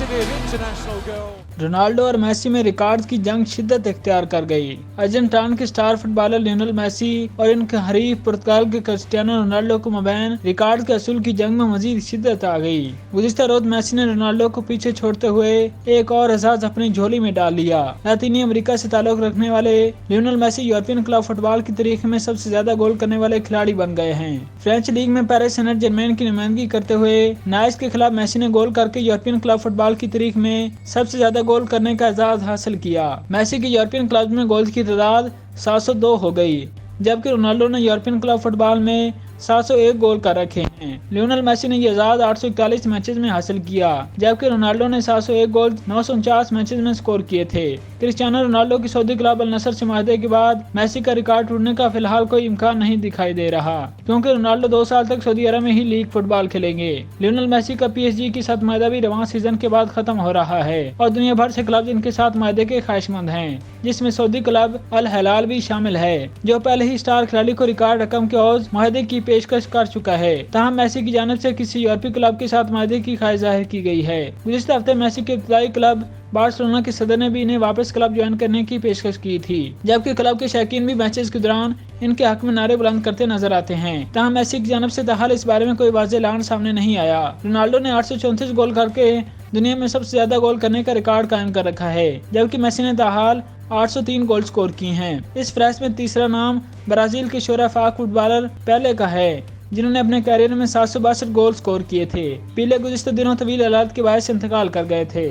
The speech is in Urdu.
passionate international goal. رونالڈو اور میسی میں ریکارڈز کی جنگ شدت اختیار کر گئی۔ ارجنٹائن کے star footballer Lionel Messi اور ان کے حریف پرتگال کے کرسٹیانو رونالڈو کو مابین ریکارڈ کے اصول کی جنگ میں مزید شدت آ گئی۔ گزشتہ روز میسی نے رونالڈو کو پیچھے چھوڑتے ہوئے ایک اور اعزاز اپنی جھولی میں ڈال لیا۔ لاطینی امریکہ سے تعلق رکھنے والے Lionel Messi European club football کی تاریخ میں سب سے زیادہ گول کرنے والے کھلاڑی بن گئے ہیں۔ فرینچ لیگ میں پیرس سین جرمین کی نمائندگی کرتے ہوئے نائس کے خلاف میسی نے گول کر کے یورپین کلب فٹ بال کی تاریخ میں سب سے زیادہ گول کرنے کا اعزاز حاصل کیا۔ میسی کی یورپین کلب میں گولز کی تعداد 702 ہو گئی، جبکہ رونالڈو نے یورپین کلب فٹ بال میں 701 گول کر رکھے ہیں۔ لیونل میسی نے یہ اعزاز 841 میچز میں حاصل کیا، جبکہ رونالڈو نے 701 گول 949 میچز میں سکور کیے تھے۔ کرسٹیانو رونالڈو کی سعودی کلب النصر سے معاہدے کے بعد میسی کا ریکارڈ ٹوٹنے کا فی الحال کوئی امکان نہیں دکھائی دے رہا، کیونکہ رونالڈو 2 سال تک سعودی عرب میں ہی لیگ فٹ بال کھیلیں گے۔ لیونل میسی کا پی ایس جی کے ساتھ معاہدہ بھی رواں سیزن کے بعد ختم ہو رہا ہے، اور دنیا بھر سے کلب ان کے ساتھ معاہدے کے خواہشمند ہیں، جس میں سعودی کلب الہلال بھی شامل ہے، جو پہلے ہی اسٹار کھلاڑی کو ریکارڈ رقم کے عوض معاہدے کی پیشکش کر چکا ہے۔ تاہم میسی کی جانب سے کسی یورپی کلب کے ساتھ معاہدے کی خواہش ظاہر کی گئی ہے۔ گزشتہ ہفتے میسی کے ابتدائی کلب بارسلونا کے صدر نے بھی انہیں واپس کلب جوائن کرنے کی پیشکش کی تھی، جبکہ کلب کے شائقین بھی میچز کے دوران ان کے حق میں نعرے بلند کرتے نظر آتے ہیں۔ تاہم میسی کی جانب سے تاحال اس بارے میں کوئی واضح اعلان سامنے نہیں آیا۔ رونالڈو نے 834 گول کر کے دنیا میں سب سے زیادہ گول کرنے کا ریکارڈ قائم کر رکھا ہے، جبکہ میسی نے تاحال 803 گول سکور کیے ہیں۔ اس فہرست میں تیسرا نام برازیل کے شعرا فاق فٹ بالر پیلے کا ہے، جنہوں نے اپنے کیریئر میں 762 گول سکور کیے تھے۔ پیلے گزشتہ دنوں طویل علاج کے باعث انتقال کر گئے تھے۔